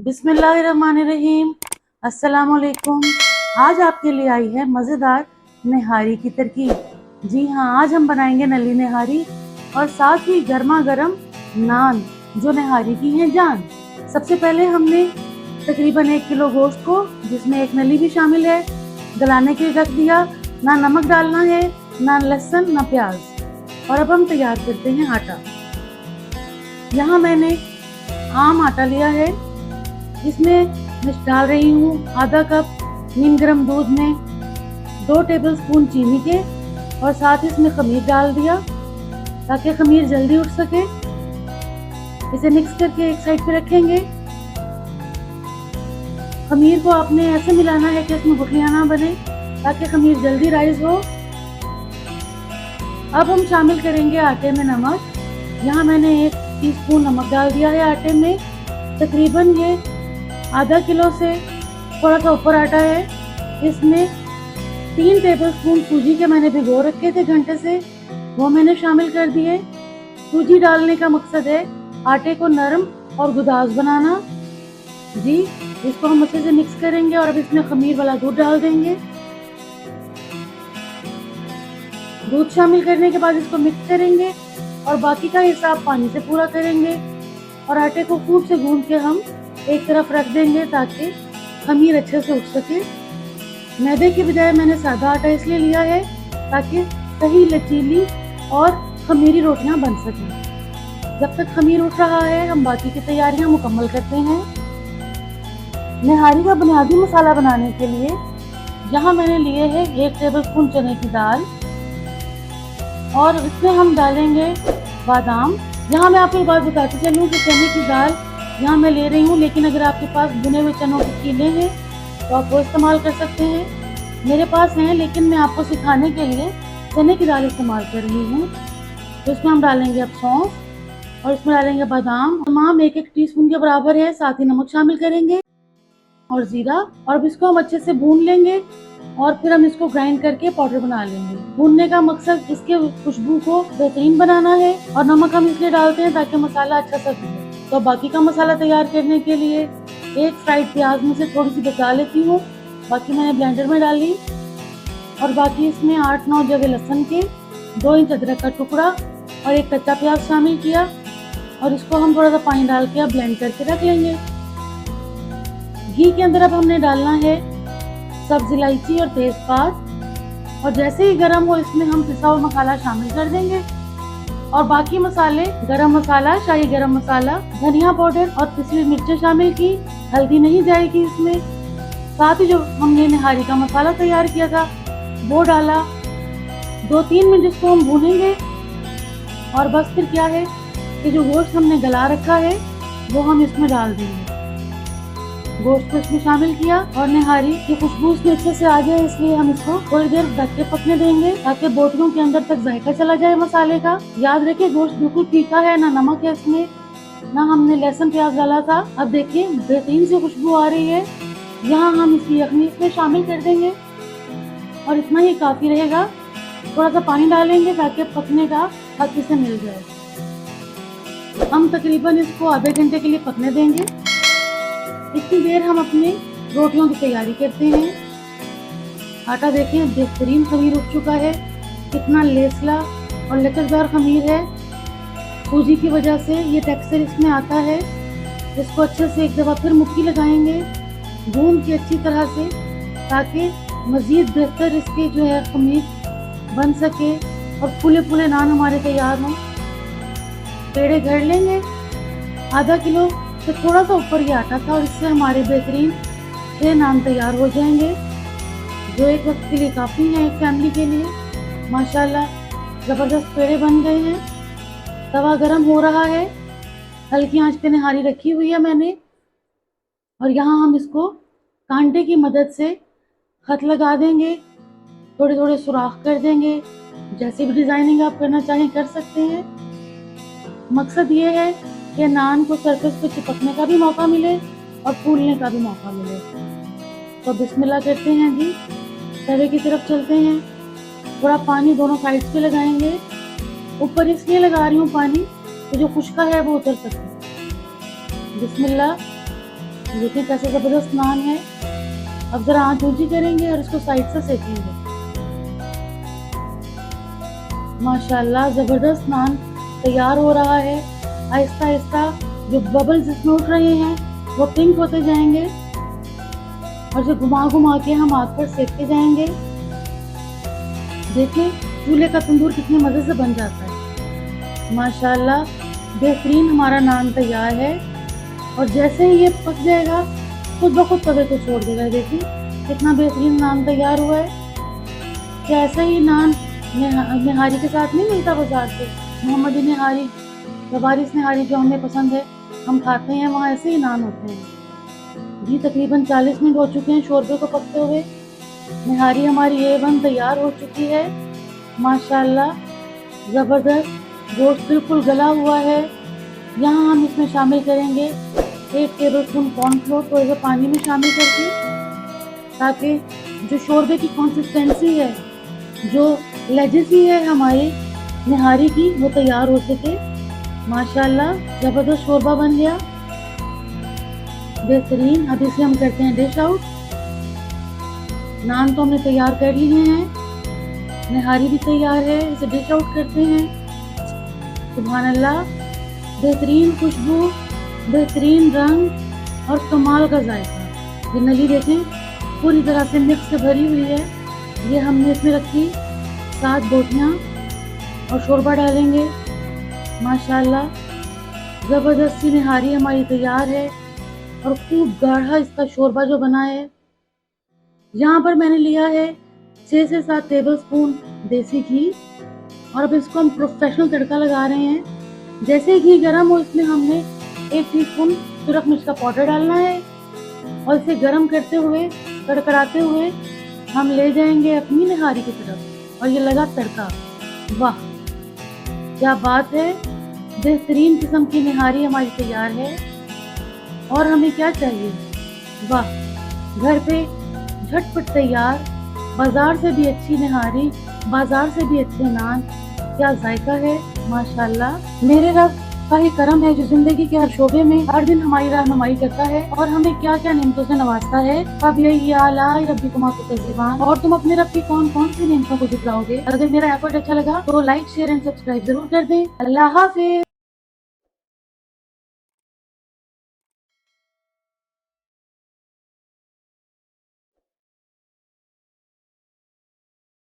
बिस्मिल्लाहिर्रहमानिर्रहीम। अस्सलामुअलैकुम। आज आपके लिए आई है मज़ेदार निहारी की तरकीब। जी हाँ, आज हम बनाएंगे नली निहारी और साथ ही गर्मा गर्म नान जो निहारी की है जान। सबसे पहले हमने तकरीबन 1 किलो गोश्त को, जिसमें एक नली भी शामिल है, गलाने के लिए रख दिया। ना नमक डालना है, ना लहसुन, ना प्याज। और अब हम तैयार करते हैं आटा। यहाँ मैंने आम आटा लिया है। इसमें मैं डाल रही हूँ आधा कप नीम गर्म दूध में 2 टेबलस्पून चीनी के, और साथ ही इसमें खमीर डाल दिया ताकि खमीर जल्दी उठ सके। इसे मिक्स करके एक साइड पे रखेंगे। खमीर को आपने ऐसे मिलाना है कि इसमें गुठलियां ना बने, ताकि खमीर जल्दी राइज हो। अब हम शामिल करेंगे आटे में नमक। यहाँ मैंने 1 टीस्पून नमक डाल दिया है आटे में। तकरीबन ये आधा किलो से थोड़ा सा ऊपर आटा है। इसमें 3 टेबलस्पून सूजी के मैंने भिगो रखे थे घंटे से, वो मैंने शामिल कर दिए। सूजी डालने का मकसद है आटे को नरम और गुदाज बनाना। जी, इसको हम अच्छे से मिक्स करेंगे और अब इसमें खमीर वाला दूध डाल देंगे। दूध शामिल करने के बाद इसको मिक्स करेंगे और बाकी का हिसाब पानी से पूरा करेंगे और आटे को खूब से गूंद के हम एक तरफ रख देंगे ताकि खमीर अच्छे से उठ सके। मैदे की बजाय मैंने सादा आटा इसलिए लिया है ताकि सही लचीली और खमीरी रोटियां बन सकें। जब तक खमीर उठ रहा है हम बाकी की तैयारियां मुकम्मल करते हैं। निहारी का बुनियादी मसाला बनाने के लिए यहाँ मैंने लिए है 1 टेबलस्पून चने की दाल, और इसमें हम डालेंगे बादाम। यहाँ मैं आपको एक बात बताती चलूँ कि चने की दाल यहाँ मैं ले रही हूँ, लेकिन अगर आपके पास भुने हुए चनों के कीले हैं तो आप वो इस्तेमाल कर सकते हैं। मेरे पास हैं, लेकिन मैं आपको सिखाने के लिए चने की दाल इस्तेमाल कर रही हूँ। तो इसमें हम डालेंगे अब सौंफ और इसमें डालेंगे बादाम। तमाम 1-1 टीस्पून के बराबर है। साथ ही नमक शामिल करेंगे और जीरा, और अब इसको हम अच्छे से भून लेंगे और फिर हम इसको ग्राइंड करके पाउडर बना लेंगे। भूनने का मकसद इसके खुशबू को बेहतरीन बनाना है, और नमक हम इसलिए डालते हैं ताकि मसाला अच्छा सा भुने। तो बाकी का मसाला तैयार करने के लिए 1 फ्राइड प्याज में से थोड़ी सी बचा लेती हूँ, बाकी मैंने ब्लेंडर में डाली। और बाकी इसमें 8-9 जवे लहसुन के, 2 इंच अदरक का टुकड़ा और 1 कच्चा प्याज शामिल किया, और इसको हम थोड़ा सा पानी डाल के अब ब्लेंड करके रख लेंगे। घी के अंदर अब हमने डालना है सब्ज इलायची और तेजपात, और जैसे ही गर्म हो इसमें हम पिसा हुआ मसाला शामिल कर देंगे। और बाकी मसाले, गरम मसाला, शाही गरम मसाला, धनिया पाउडर और पिसी मिर्चें शामिल की। हल्दी नहीं जाएगी इसमें। साथ ही जो हमने निहारी का मसाला तैयार किया था वो डाला। 2-3 मिनट इसको हम भूनेंगे, और बस फिर क्या है कि जो गोश्त हमने गला रखा है वो हम इसमें डाल देंगे। गोश्त को इसमें शामिल किया और निहारी की खुशबू इसमें अच्छे से आ जाए, इसलिए हम इसको थोड़ी देर ढक के पकने देंगे ताकि बोटियों के अंदर तक जायका चला जाए मसाले का। याद रखिए गोश्त बिल्कुल फीका है, ना नमक है इसमें, ना हमने लहसुन प्याज डाला था। अब देखिए बेहतरीन से खुशबू आ रही है। यहाँ हम इसकी यखनी इसमें शामिल कर देंगे और इतना ही काफी रहेगा। थोड़ा सा पानी डालेंगे ताकि पकने का हद इसे मिल जाए। हम तकरीबन इसको आधे घंटे के लिए पकने देंगे। इतनी देर हम अपने रोटियों की तैयारी करते हैं। आटा देखें बेहतरीन खमीर उठ चुका है, कितना लेसला और लचकदार खमीर है। सूजी की वजह से ये टेक्सचर इसमें आता है। इसको अच्छे से एक दफ़ा फिर मुट्ठी लगाएंगे, गूंद के अच्छी तरह से, ताकि मज़ीद बेहतर इसके जो है खमीर बन सके और फूले फूले नान हमारे तैयार हों। पेड़े घर लेंगे। आधा किलो से थोड़ा सा ऊपर ये आटा था, और इससे हमारे बेहतरीन 6 नान तैयार हो जाएंगे, जो एक वक्त के लिए काफ़ी हैं एक फैमिली के लिए। माशाल्लाह ज़बरदस्त पेड़े बन गए हैं। तवा गरम हो रहा है, हल्की आंच पे निहारी रखी हुई है मैंने, और यहाँ हम इसको कांटे की मदद से खत लगा देंगे, थोड़े थोड़े सुराख कर देंगे। जैसी भी डिज़ाइनिंग आप करना चाहें कर सकते हैं। मकसद ये है कि नान को सरफेस पे चिपकने का भी मौका मिले और फूलने का भी मौका मिले। तो बिस्मिल्लाह करते हैं जी, तवे की तरफ चलते हैं। थोड़ा पानी दोनों साइड्स पे लगाएंगे। ऊपर इसलिए लगा रही हूँ पानी कि जो खुश्का है वो उतर सके। बिस्मिल्लाह। देखिए कैसे जबरदस्त नान है। अब जरा आंच ऊंची करेंगे और इसको साइड से सेकेंगे। माशाल्लाह जबरदस्त नान तैयार हो रहा है। आहिस्ता आहिस्ता जो बबल्स इसमें उठ रहे हैं वो पिंक होते जाएंगे और जो घुमा घुमा के हम आग पर सेकते जाएंगे। देखिए चूल्हे का तंदूर कितने मजे से बन जाता है। माशाल्लाह बेहतरीन हमारा नान तैयार है और जैसे ही ये पक जाएगा खुद ब खुद तवे को छोड़ देगा। देखिए कितना बेहतरीन नान तैयार हुआ है। क्या ऐसा ही नान निहारी के साथ नहीं मिलता बाजार से? मोहम्मदी निहारी, लवारिस निहारी जो हमें पसंद है, हम खाते हैं, वहाँ ऐसे ही नान होते हैं। जी तकरीबन 40 मिनट हो चुके हैं शोरबे को पकते हुए। निहारी हमारी A1 तैयार हो चुकी है। माशाल्लाह ज़बरदस्त गोश्त बिल्कुल गला हुआ है। यहाँ हम इसमें शामिल करेंगे 1 टेबलस्पून कॉर्नफ्लोर थोड़े से पानी में शामिल करके, ताकि जो शोरबे की कंसिस्टेंसी है, जो लेजेसी है हमारी निहारी की, वो तैयार हो सके। माशाल्लाह ज़बरदस्त शोरबा बन गया, बेहतरीन। अब इसे हम करते हैं डिश आउट। नान तो हमने तैयार कर लिए हैं, निहारी भी तैयार है, इसे डिश आउट करते हैं। सुभान अल्लाह, बेहतरीन खुशबू, बेहतरीन रंग और कमाल का जायका। ये नली देखें पूरी तरह से मिक्स से भरी हुई है। ये हमने इसमें रखी 7 बोटियाँ और शोरबा डालेंगे। माशाल्लाह ज़बरदस्त सी निहारी हमारी तैयार है और खूब गाढ़ा इसका शोरबा जो बना है। यहाँ पर मैंने लिया है 6 से 7 टेबलस्पून देसी घी और अब इसको हम प्रोफेशनल तड़का लगा रहे हैं। जैसे घी गर्म हो इसमें हमने 1 टीस्पून सुरख मिर्च का पाउडर डालना है और इसे गर्म करते हुए, कड़कड़ाते हुए हम ले जाएंगे अपनी निहारी की तरफ। और ये लगा तड़का, वाह क्या बात है, बेहतरीन किस्म की निहारी हमारी तैयार है। और हमें क्या चाहिए, वाह घर पे झटपट तैयार, बाजार से भी अच्छी निहारी, बाजार से भी अच्छे नान, क्या जायका है। माशाल्लाह मेरे रब का ही करम है जो जिंदगी के हर शोबे में हर दिन हमारी रहनुमाई करता है और हमें क्या क्या नेमतों से नवाजता है। अब यही आला रब्बी कुमा तुकज़्ज़िबान। और तुम अपने रब की कौन कौन सी नेमतों को झुकलाओगे? अगर मेरा एफर्ट अच्छा लगा तो लाइक, शेयर एंड सब्सक्राइब जरूर कर दें। अल्लाह हाफिज।